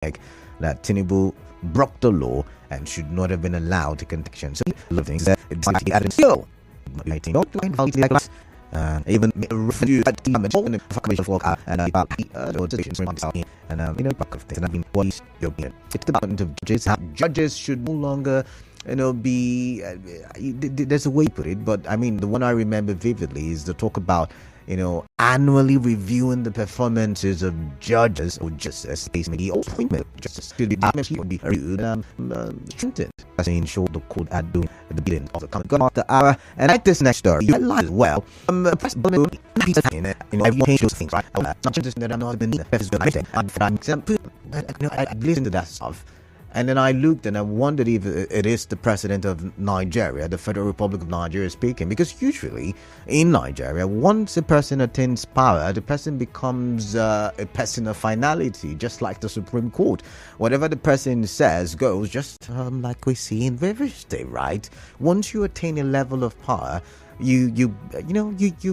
that Tinubu broke the law and should not have been allowed to conviction. So a lot of things that it's still even refuse and it's about judges. Judges should no longer be there's a way to put it, but I mean the one I remember vividly is the talk about annually reviewing the performances of judges or justice, basically appointment justice to be reviewed strengthened as in show the court at doing the bidding of the common god after hour. And like this next story you realize as well everyone change those things, right? Not just that I'm not beneath I listened to that stuff. And then I looked and I wondered if it is the president of Nigeria, the Federal Republic of Nigeria speaking. Because usually in Nigeria, once a person attains power, the person becomes a person of finality, just like the Supreme Court. Whatever the person says goes, just like we see in various states, right? Once you attain a level of power, you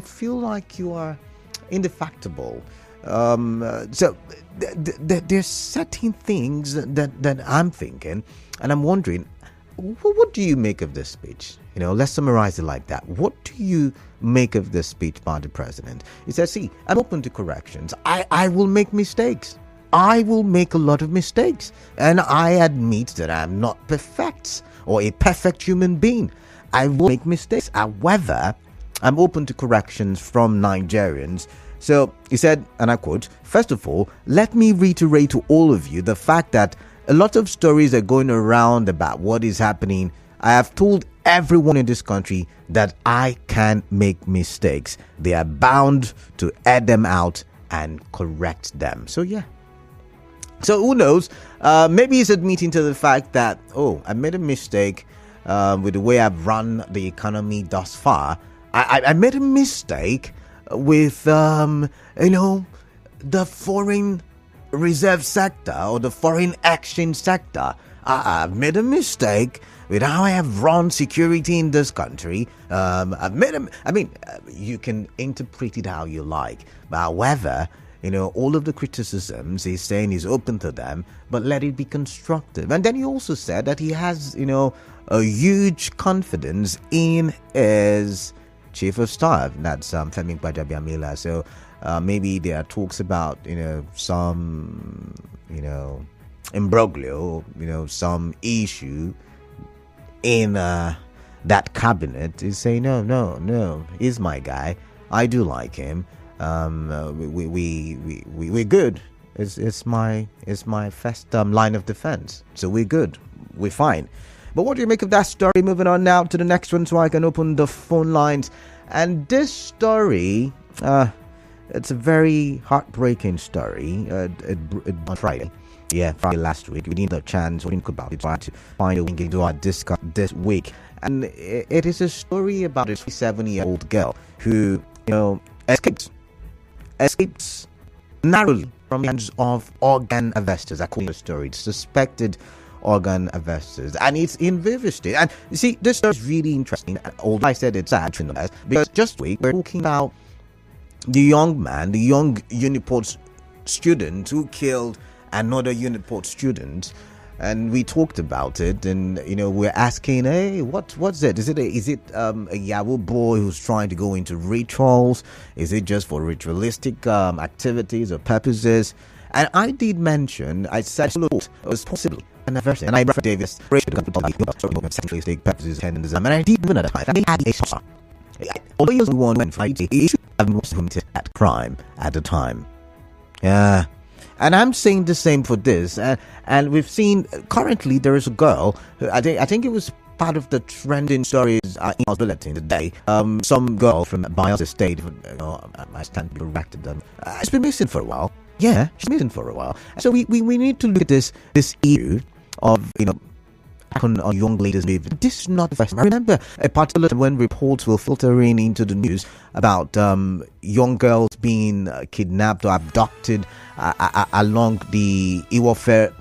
feel like you are indefatigable. So there's certain things that I'm thinking, and I'm wondering, what do you make of this speech? Let's summarize it like that. What do you make of this speech by the president? He says, see, I'm open to corrections. I will make mistakes. I will make a lot of mistakes. And I admit that I'm not perfect or a perfect human being. I will make mistakes. However, I'm open to corrections from Nigerians. So he said, and I quote, "First of all, let me reiterate to all of you the fact that a lot of stories are going around about what is happening. I have told everyone in this country that I can make mistakes. They are bound to add them out and correct them." So yeah. So who knows? Maybe he's admitting to the fact that, I made a mistake with the way I've run the economy thus far. I made a mistake with the foreign reserve sector or the foreign exchange sector. I've made a mistake with how I have run security in this country. You can interpret it how you like, but however, all of the criticisms he's saying he's open to them, but let it be constructive. And then he also said that he has a huge confidence in his chief of staff, that's Femi Gbajabiamila. So maybe there are talks about some imbroglio, some issue in that cabinet. Is saying no, he's my guy. I do like him. We're good. It's my first line of defense. So we're good. We're fine. But what do you make of that story? Moving on now to the next one so I can open the phone lines. And this story, it's a very heartbreaking story. On Friday. Yeah, Friday last week. We didn't have a chance to think about it. So I had to find a way to do our discuss this week. And it is a story about a 7-year-old girl who, escaped narrowly from the hands of organ investors, according to the story. It's suspected organ investors, and it's in various states. And you see, this is really interesting. Although I said it's sad, because just week we're talking about the young Uniport student who killed another Uniport student, and we talked about it. And we're asking, hey, what's it? Is it a Yahoo boy who's trying to go into rituals? Is it just for ritualistic activities or purposes? And I did mention, I said, look, it was possible. And I referred Davis sexualistic purposes, and I did even at the time. They had a source. Although he was the one who went for it, he should have been committed that crime at the time. Yeah. And I'm saying the same for this. And we've seen currently there is a girl who I think it was part of the trending stories in our bulletin today. Some girl from Bios State, I stand to be corrected. She's been missing for a while. Yeah, she's missing for a while. So we need to look at this issue of on young ladies. This is not the first time. I remember a particular time when reports will filter into the news about young girls being kidnapped or abducted along the Iwofe.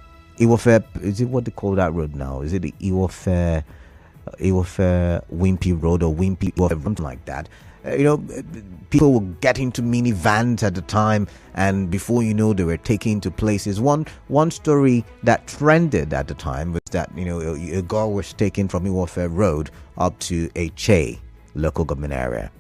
Is it what they call that road now? Is it the Iwofe Wimpy Road or Wimpy Iwofe, something like that? people were getting to minivans at the time, and before you know, they were taken to places. One story that trended at the time was that a girl was taken from Iwofe Road up to a Che local government area.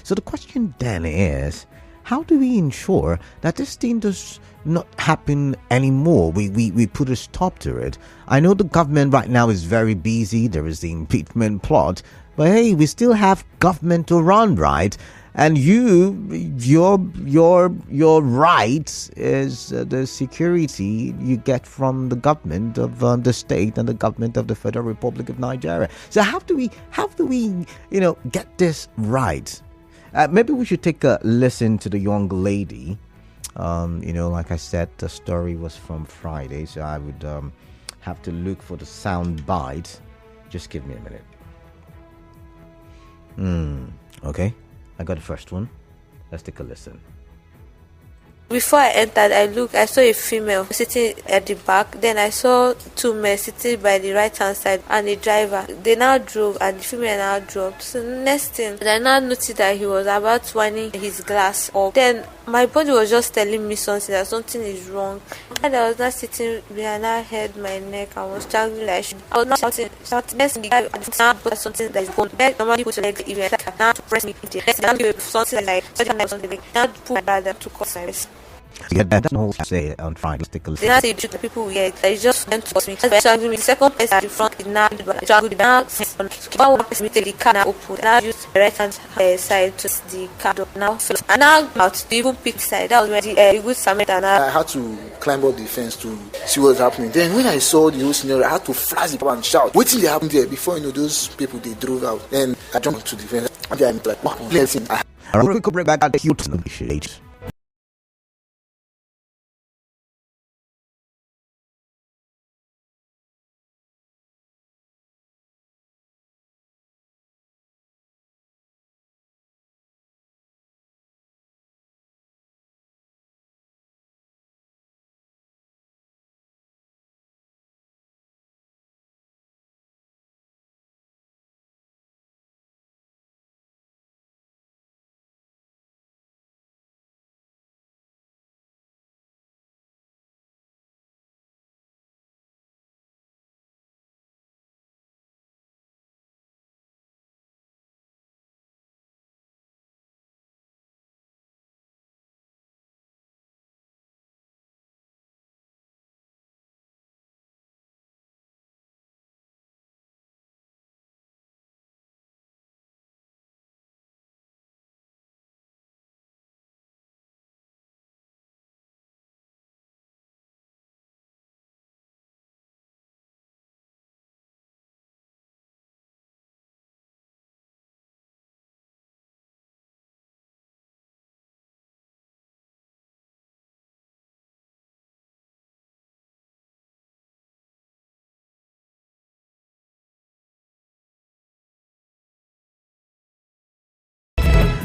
So the question then is, how do we ensure that this thing does not happen anymore? We put a stop to it. I know the government right now is very busy. There is the impeachment plot. But hey, we still have government to run, right? And your rights is the security you get from the government of the state and the government of the Federal Republic of Nigeria. So how do we get this right? Maybe we should take a listen to the young lady. Like I said, the story was from Friday, so I would have to look for the sound bite. Just give me a minute. Okay, I got the first one. Let's take a listen. Before I entered, I saw a female sitting at the back. Then I saw two men sitting by the right hand side and a driver. They now drove and the female now dropped. So next thing, I now noticed that he was about winding his glass up. Then my body was just telling me something, that something is wrong. And I was not sitting behind, I had my neck and was struggling like I was not shouting. Next thing, the guy now put something that is going. Then normally put your leg even now to press me into it. Now give something like something. Now put my brother to cut service. Yeah, that's no say on Friday. Let's take a listen. They now say the people we get, they just went to me. That's why the second person at the front is now struggle now. One person take the car now open. Now use the right hand side to the car door now. And now out to even pick side. That was where the good Samaritan. I had to climb up the fence to see what's happening. Then when I saw the whole scenario, I had to flash the power and shout. What thing happened there? Before those people they drove out. Then I jumped to the fence. And then I'm like, wow, let's see. We could bring back that cute shade.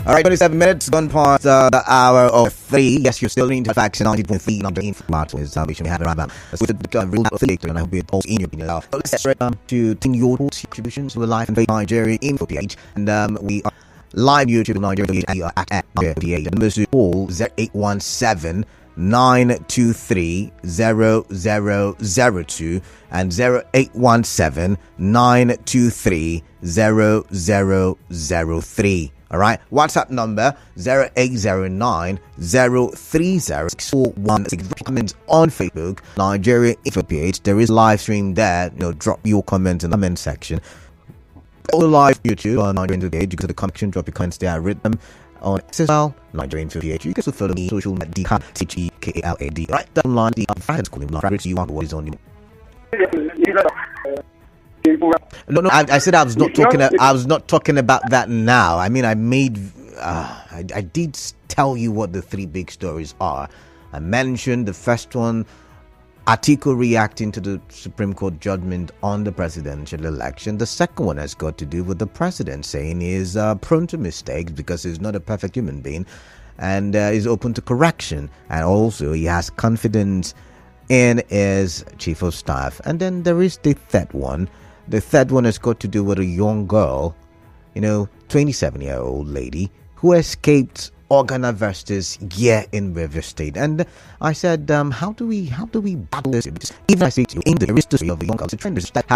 All right, 27 minutes gone past the hour of 3. Yes, you're still in the facts and 90.3 on the informat with salvation. We have a wrap up. Let's go to the real affiliate, and I hope it holds in your opinion. Let's get straight to Tinubu contributions to the Life and Faith Nigeria info page. And we are live YouTube Nigeria and you are at Nigeria. The numbers to call 0817 923 0002 and 0817 923 0003. All right, WhatsApp number 0809 030 6416. Comments on Facebook, Nigeria Info page. There is live stream there. Drop your comments in the comment section. Also live YouTube on Nigeria Info page. You go to the comment section, drop your comments there. I read them on SSL, Nigeria Info page. You can also follow me social media, THEKALAD. Right down line, the friends calling live. You want what is on you. No. I said I was not talking. I was not talking about that now. I mean, I did tell you what the three big stories are. I mentioned the first one, Atiku reacting to the Supreme Court judgment on the presidential election. The second one has got to do with the president saying he is prone to mistakes because he's not a perfect human being, and is open to correction, and also he has confidence in his chief of staff. And then there is the third one. The third one has got to do with a young girl 27-year-old lady who escaped organ harvesters here in River State. And I said, how do we battle this? Because even I say to you, in the history of the young girls, the trend is that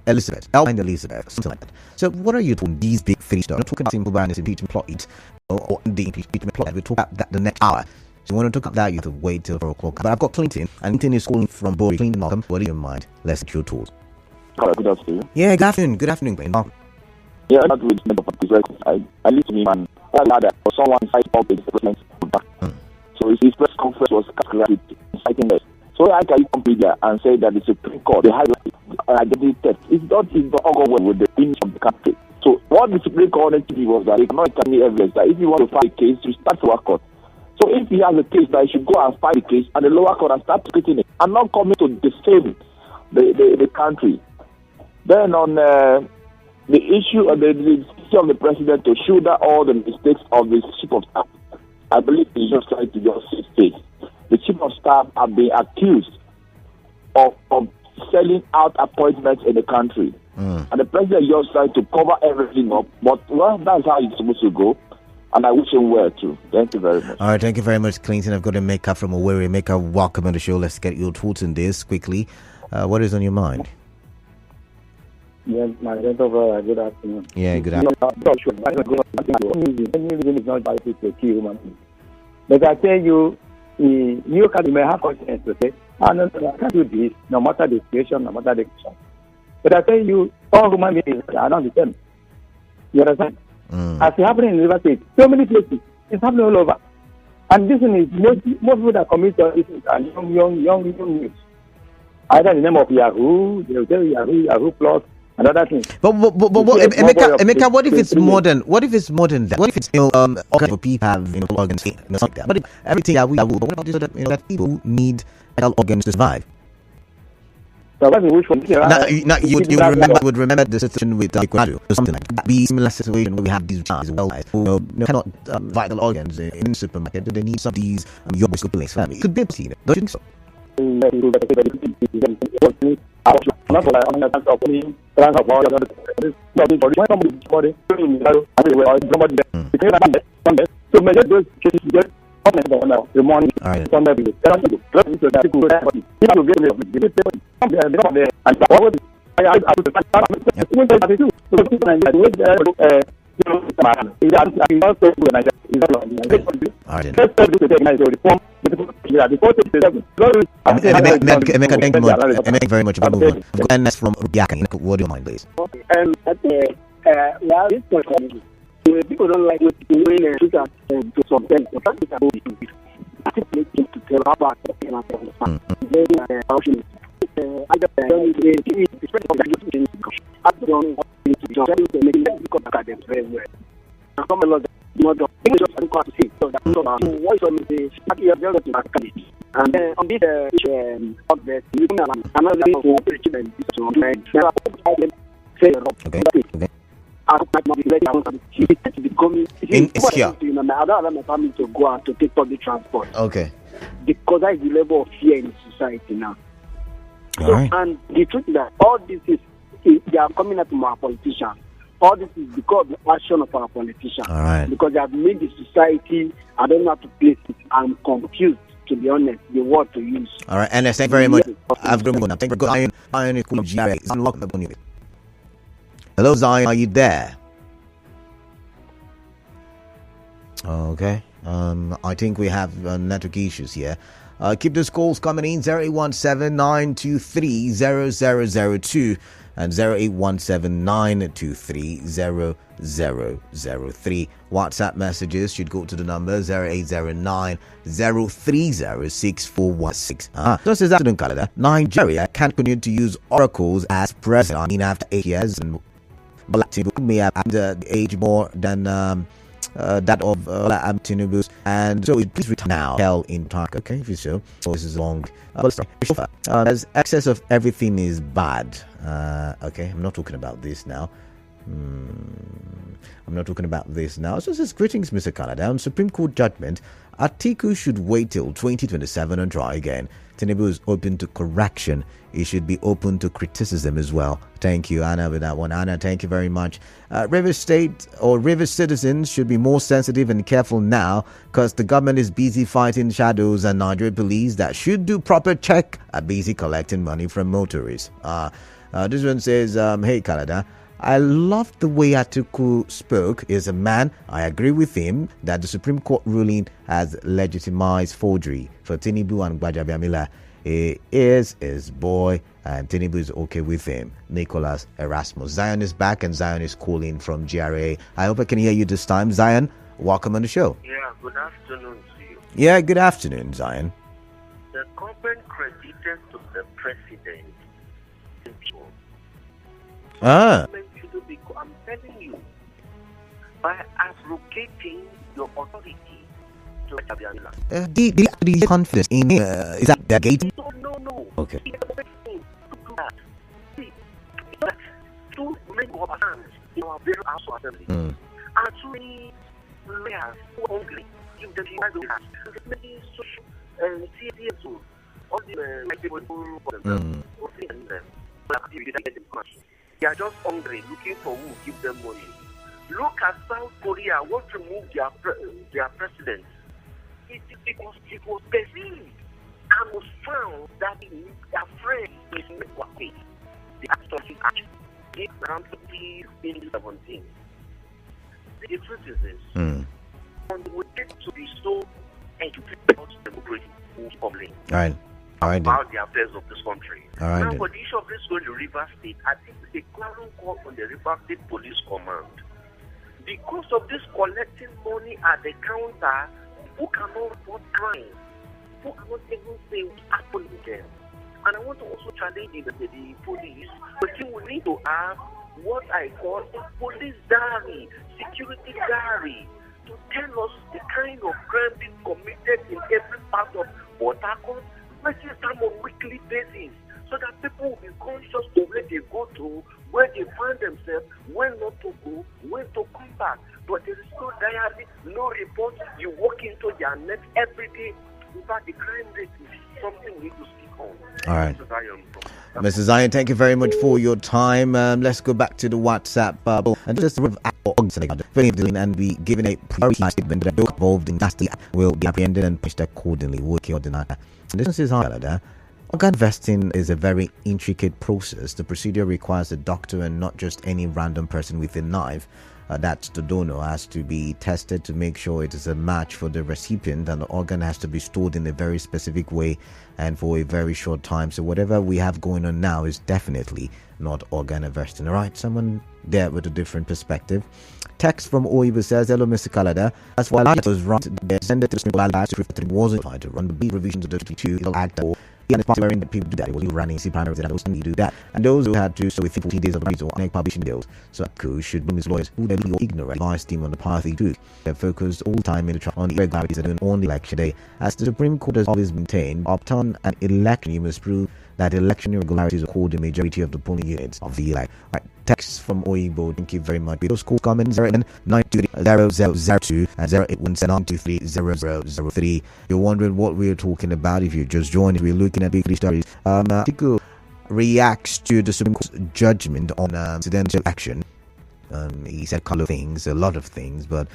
Elizabeth, something like that. So what are you doing? These big three stuff? We're not talking about simple bandits, impeachment plot, or the impeachment plot. We'll talk about that the next hour. So you want to talk about that, you have to wait till 4 o'clock. But I've got Clinton, and Clinton is calling from Bowie. Clinton, welcome. What do you mind? Let's get your tools. Hello, good afternoon. Yeah, good afternoon. Good afternoon, Clinton. Yeah, I with member of the I listened to him and that for someone fight up with the president. So his press conference was calculated inciting this. So I can come media and say that the Supreme Court, the highlight identity theft, it's not go well with the image of the country. So what the Supreme Court wanted to do was that they cannot carry evidence that if you want to fight a case, you start to work court. So if he has a case, that he should go and fight the case at the lower court and start treating it and not coming to defame the country. Then on the issue of the decision of the president to shoulder all the mistakes of the chief of staff, I believe he's just trying to just say the chief of staff have been accused of selling out appointments in the country. And the president just trying to cover everything up. But, well, that's how it's supposed to go. And I wish him well, too. Thank you very much. All right, thank you very much, Clinton. I've got a maker from Owerri. Maker, welcome on the show. Let's get your thoughts on this quickly. What is on your mind? Yes, my gentleman, good afternoon. Yeah, good afternoon. But I tell you, you may have conscience to say, I can't do this, no matter the situation, no matter the situation. But I tell you, all human beings are not the same. You understand? As it happening in River State, so many places, it's happening all over. And this is most people that commit to this are young youths. Either in the name of Yahoo, they will tell you Yahoo Plus, and other things. But Emeka, what if it's modern? What if it's modern? What if it's organ people have organs, something like that? But if everything Yahoo, but what about this that people need organs to survive? So which one? You would remember the situation with Atiku or something like that. Be similar situation where we have these guys who cannot vital organs in the supermarket. They need some of these your place family. It could be seen. Don't you think so? The morning, all right. Thank you very much. And that's from Rubiaka. What do you mind, please? People don't like what you doing and to some them. I think they need to tell about it. I just very well. I come along the English to see. So that's what on the and then on this of the Okay. I don't allow my family to go out to take public transport. Okay. Because that is the level of fear in society now. All right. And the truth is that all this is they are coming up from our politicians. All this is because of the action of our politicians. All right. Because they have made the society, I don't know how to place it. I'm confused, to be honest, the word to use. All right. And thank you very much. I've grown up. Thank you for Iron Hello, Zion. Are you there? Okay. I think we have network issues here. Keep those calls coming in. 0817-923-0002 and 0817-923-0003. WhatsApp messages should go to the number 0809-030-6416. Just as afternoon, Canada, Nigeria can't continue to use oracles as president. I mean, after 8 years, and Tinubu may have the age more than that of Tinubu's, and so please return now. Hell in talk, okay? If you so, this is long. As excess of everything is bad. Okay, I'm not talking about this now. So says, greetings, Mr. Canada. On Supreme Court judgment, Atiku should wait till 2027 and try again. Tinubu is open to correction. He should be open to criticism as well. Thank you, Anna, with that one. Anna, thank you very much. River State or River citizens should be more sensitive and careful now because the government is busy fighting shadows, and Nigeria police that should do proper check are busy collecting money from motorists. This one says, hey, Canada. I love the way Atiku spoke. Is a man. I agree with him that the Supreme Court ruling has legitimized forgery for Tinubu and Gbajabiamila. He is his boy, and Tinubu is okay with him. Nicholas Erasmus. Zion is back, and Zion is calling from GRA. I hope I can hear you this time. Zion, welcome on the show. Yeah, good afternoon to you. Yeah, good afternoon, Zion. The government credited to the president. I'm telling you, by abrogating your authority to Gbajabiamila. The confidence in is that the gate? No. Okay. See, two men who have hands in our very house of assembly. And too many lawyers who are hungry. Give them the right to have. Many social CSO, all the people who them. They are just hungry, looking for who will give them money. Look at South Korea, want to remove their president. It was perceived and was found that their friend is Mekwape. The actually did around 2017. The truth is this. And we get to be so educated about democracy public. All right. About the affairs of this country. All right. Now, for the issue of this going to River State, I think it's a clarion call on the River State Police Command. Because of this collecting money at the counter, who cannot report crime, who cannot even say what's happening there. And I want to also challenge the police, but you will need to have what I call a police diary, security diary, to tell us the kind of crime being committed in every part of Port Harcourt, register them on a weekly basis, so that people will be conscious of where they go to, where they find themselves, when not to go, when to come back. But there is no diary, no report. You walk into their net every day. In fact, the crime rate is something we need to speak on. All right. Mr. Zion, thank you very much for your time. Let's go back to the WhatsApp bubble and just and be given a priority statement that those involved in nasty will be apprehended and pushed accordingly. This is how organ vesting is a very intricate process. The procedure requires a doctor and not just any random person with a knife. That's the donor has to be tested to make sure it is a match for the recipient, and the organ has to be stored in a very specific way and for a very short time. So whatever we have going on now is definitely not organ harvesting. All right, someone there with a different perspective. Text from Oiba says, hello, Mr. Kalada. As while I was right, they sent it to the wasn't trying to run the beat revisions of the 52 act. And wearing the people do that, it was running see primaries and those need to do that. And those who had to so within 40 days of rights or publishing deals. So Atiku should bring his lawyers who they be ignorant advise team on the path he took. They focused all the time in the trial on the irregularities and on the election day. As the Supreme Court has always maintained, upon an election you must prove that election irregularities occurred in the majority of the polling units of the elect. Right. Text from Oibo, thank you very much. Those calls come in 0923-0002 and 0817-923-0003. You're wondering what we're talking about if you just joined. We're looking at big stories. Atiku reacts to the Supreme Court's judgment on presidential election. He said a lot of things, but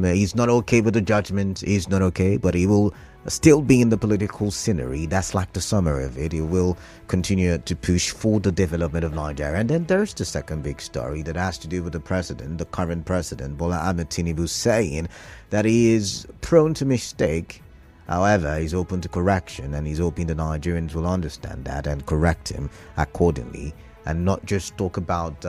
he's not okay with the judgment. He's not okay, but he will still be in the political scenery. That's like the summary of it. He will continue to push for the development of Nigeria. And then there's the second big story that has to do with the president, the current president, Bola Ahmed Tinubu, saying that he is prone to mistake. However, he's open to correction, and he's hoping the Nigerians will understand that and correct him accordingly, and not just talk about,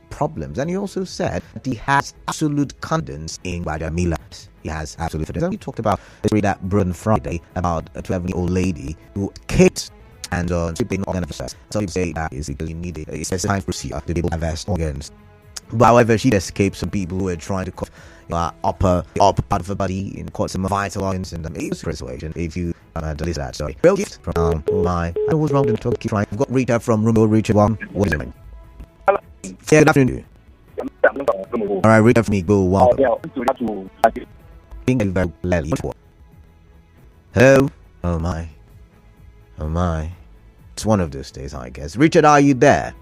problems. And he also said that he has absolute confidence in Gbajabiamila. He has absolute confidence. We talked about the story that broke on Friday about a 12-year-old lady who kicked and being organ officer. Some people say that is because you need a specified procedure to be able to harvest organs. But however, she escaped some people who were trying to cut the upper part of her body and cut some vital organs, and it was persuasion. If you listen to that story, real gift from my. I was wrong to talk. Keep trying. I've got Rita from Rumble. Richard, what is it? Yeah, good afternoon. All right, Rita from Igbo, welcome. Thank you very much. Hello. Oh my. Oh my. It's one of those days, I guess. Richard, are you there?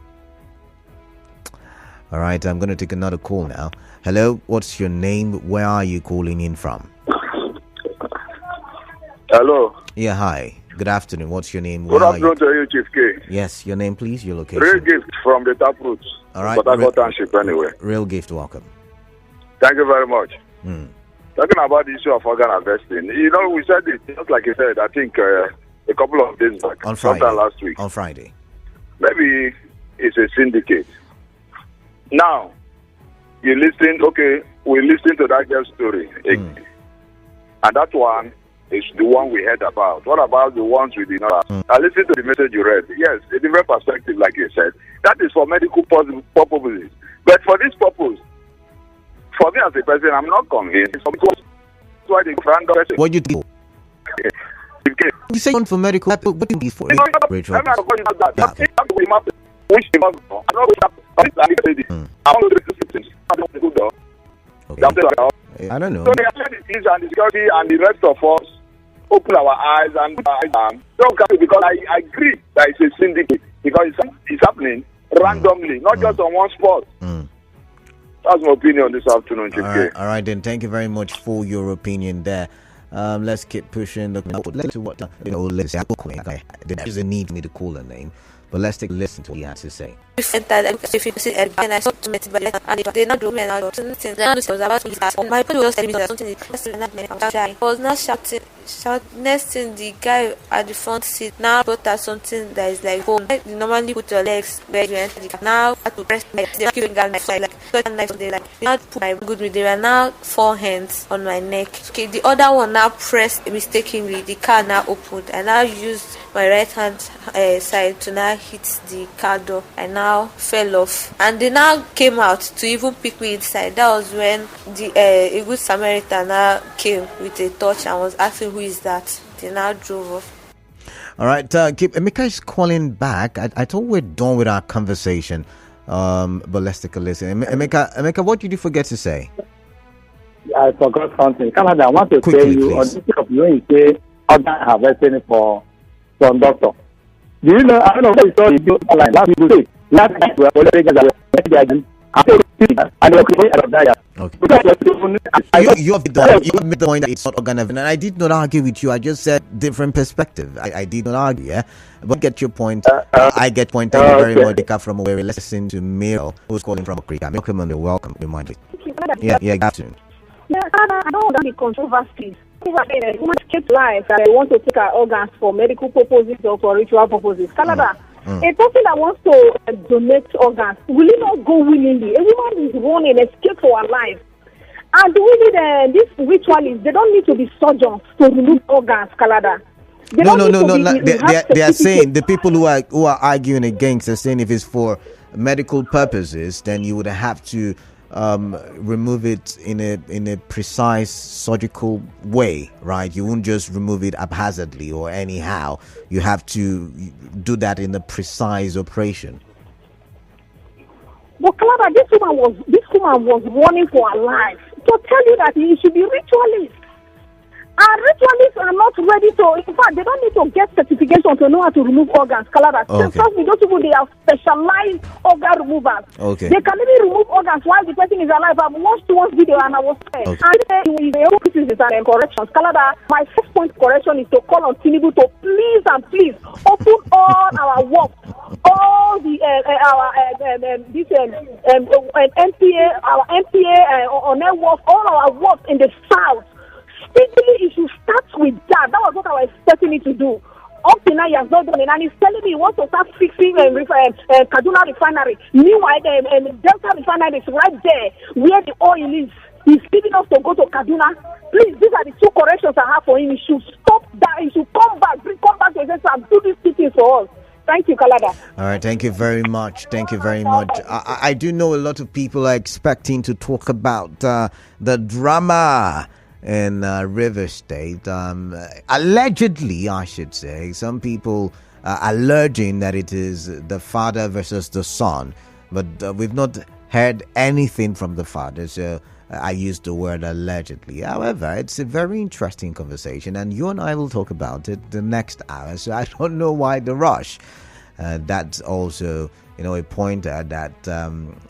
All right, I'm going to take another call now. Hello, what's your name? Where are you calling in from? Hello. Yeah, hi. Good afternoon. What's your name? Good afternoon to you, Chief K. Yes, your name, please, your location. Real gift from the Taproots. All right. But I got township anyway. Real gift, welcome. Thank you very much. Talking about the issue of organ harvesting, we said it, just like you said, I think a couple of days back. On Friday. Sometime last week. On Friday. Maybe it's a syndicate. Now, we listen to that girl's story. And that one is the one we heard about. What about the ones we did not have? I listened to the message you read. Yes, a different perspective, like you said. That is for medical purposes. But for this purpose, for me as a person, I'm not convinced. Because that's why the random person. What do you think? You say one for medical, what do you mean for it? Rachel. I don't know. So they are the things and the security and the rest of us open our eyes and because I agree that it's a syndicate because it's happening randomly, not just on one spot. That's my opinion this afternoon, all right, then. Thank you very much for your opinion there. Let's keep pushing. Let's see what there's a need for me to call a name, but let's take a listen to what he has to say. And I saw to meet by and they not do me and I was about to pass. My brother was telling me that something I was not shouting. Next thing, the guy at the front seat now brought out something that is like home. You normally put your legs where you enter the car. Now I have to press my they keep a knife they like you not put my good with there are now 4 hands on my neck. Okay, the other one now pressed mistakenly, the car now opened. I now used my right hand side to now hit the car door. I now fell off and they now came out to even pick me inside. That was when the a good Samaritan now came with a torch and was asking who is that. They now drove off. All right, Emeka is calling back. I thought we're done with our conversation, but let's take a listen. Emeka, what did you forget to say? I forgot something. Canada, I want to Quickly, tell you on this of when you say organ harvesting for some doctor. Do you know? I don't know what you saw in the online. Last people say last night we were already again. Okay. You have made the point that it's not organ harvesting, and I did not argue with you. I just said different perspective. I did not argue, yeah. But get your point. I get point. Thank you very much. From where we listen to Miro, who's calling from Africa. Welcome and welcome. Remind me. Yeah, good afternoon. Yeah, I don't want the controversies. Women keep life that they want to take our organs for medical purposes or for ritual purposes. Canada, a person that wants to donate organs, will he not go willingly? A woman is wanting an escape for her life. And we need these ritualists, they don't need to be surgeons to remove organs, Canada. No. They are saying the people who are arguing against are saying if it's for medical purposes, then you would have to remove it in a precise surgical way, right? You won't just remove it haphazardly or anyhow. You have to do that in a precise operation. But Clara, this woman was running for her life to tell you that you should be ritualist. And ritualists are not ready to, in fact, they don't need to get certification to know how to remove organs. Canada, trust me, those people, they are specialized organ removers. Okay. They can even remove organs while the person is alive. I've watched one video and I was scared. And the criticisms and corrections. Canada, my first point correction is to call on Tinubu to please open all our work, all the NPA, our NPA or network, all our work in the south. Speedily, it should start with that. That was what I was expecting it to do. Up to now, he has not done it, and he's telling me he wants to start fixing Kaduna refinery. Meanwhile, Delta refinery is right there where the oil is. He's leaving us to go to Kaduna. Please, these are the two corrections I have for him. He should stop that. He should come back to his and do these things for us. Thank you, Kalada. All right, thank you very much. Thank you very much. I do know a lot of people are expecting to talk about the drama in River State. Allegedly, I should say, some people are alleging that it is the father versus the son, but we've not heard anything from the father. So I used the word allegedly. However, it's a very interesting conversation, and you and I will talk about it the next hour. So I don't know why the rush. That's also, a pointer that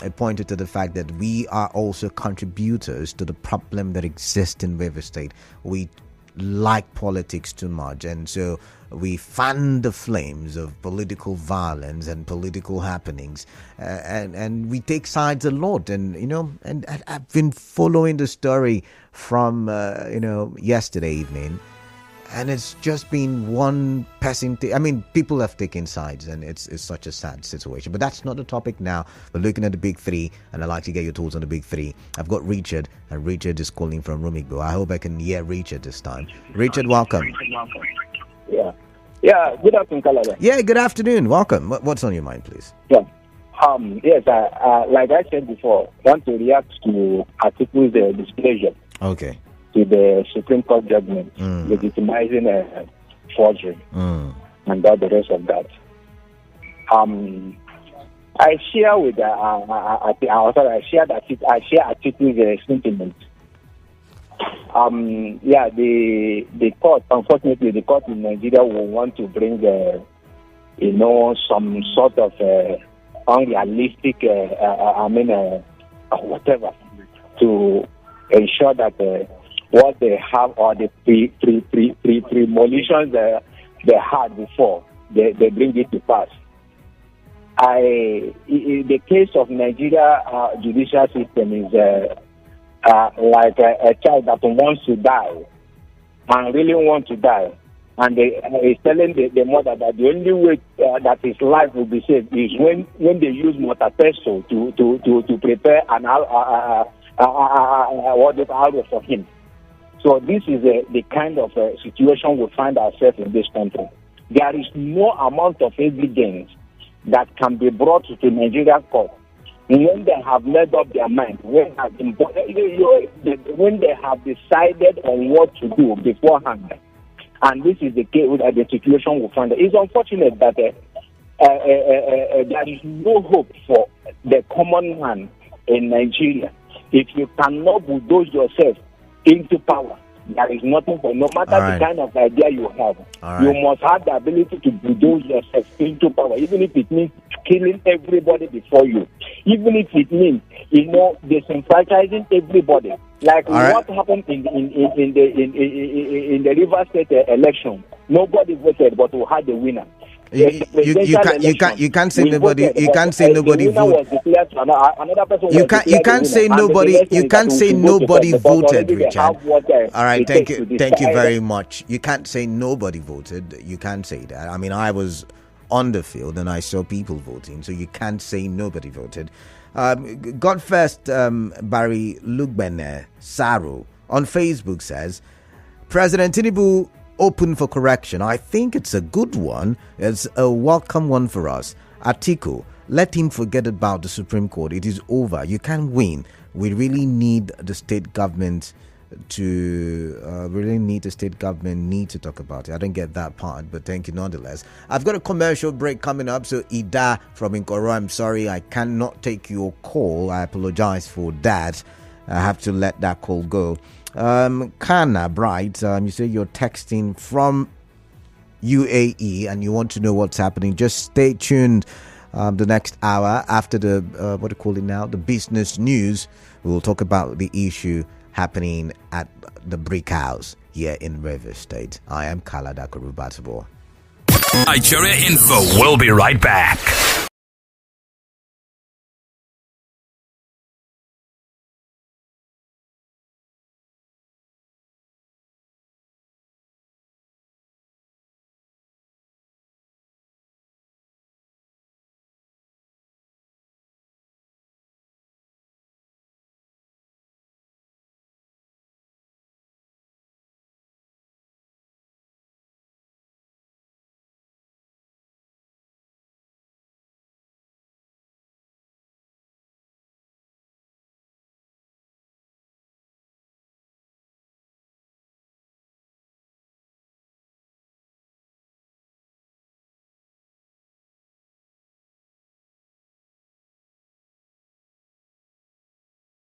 it pointed to the fact that we are also contributors to the problem that exists in River State. We like politics too much, and so we fan the flames of political violence and political happenings, and we take sides a lot. And and I've been following the story from yesterday evening, and it's just been one passing thing. I mean, people have taken sides, and it's such a sad situation. But that's not the topic now. We're looking at the big three, and I'd like to get your thoughts on the big three. I've got Richard, and Richard is calling from Rumigbo. I hope I can hear Richard this time. Richard, welcome. Yeah. Good afternoon, Kalada. Yeah, good afternoon. Welcome. What's on your mind, please? Yeah. Yes, like I said before, I want to react to Atiku's displeasure. Okay. To the Supreme Court judgment legitimizing forgery and all the rest of that. I share with I share Atiku's sentiment. The court, unfortunately, the court in Nigeria will want to bring some sort of unrealistic whatever to ensure that what they have, or the premonitions they had before, they bring it to pass. In the case of Nigeria judicial system is like a child that wants to die and really wants to die, and is telling the mother that the only way that his life will be saved is when they use mortar pestle to prepare an arrow for him. So this is the kind of situation we find ourselves in this country. There is no amount of evidence that can be brought to Nigeria court when they have made up their mind, when they have decided on what to do beforehand. And this is the case with the situation we find. It's unfortunate that there is no hope for the common man in Nigeria. If you cannot bulldoze yourself into power, there is nothing for. No matter the kind of idea you have, you must have the ability to bulldoze yourself into power, even if it means killing everybody before you, even if it means disenfranchising everybody, like what happened in the River State election. Nobody voted, but we had the winner. You can't say nobody. You can't say nobody voted. You can't say nobody. You can't say nobody voted, Richard. All right, thank you very much. You can't say nobody voted. You can't say that. I mean, I was on the field and I saw people voting, so you can't say nobody voted. God first, Barry Lugbene Saro on Facebook says, President Tinubu open for correction. I think it's a good one. It's a welcome one for us. Atiku, let him forget about the Supreme Court. It is over. You can't win. We really need the state government to need to talk about it. I don't get that part, but thank you nonetheless. I've got a commercial break coming up, so Ida from Nkoro, I'm sorry I cannot take your call. I apologize for that. I have to let that call go. Kana Bright, you say you're texting from UAE and you want to know what's happening. Just stay tuned the next hour after the the business news. We'll talk about the issue happening at the Brick House here in River State. I am Kala Dakarubatibo. Nigeria Info. We'll be right back.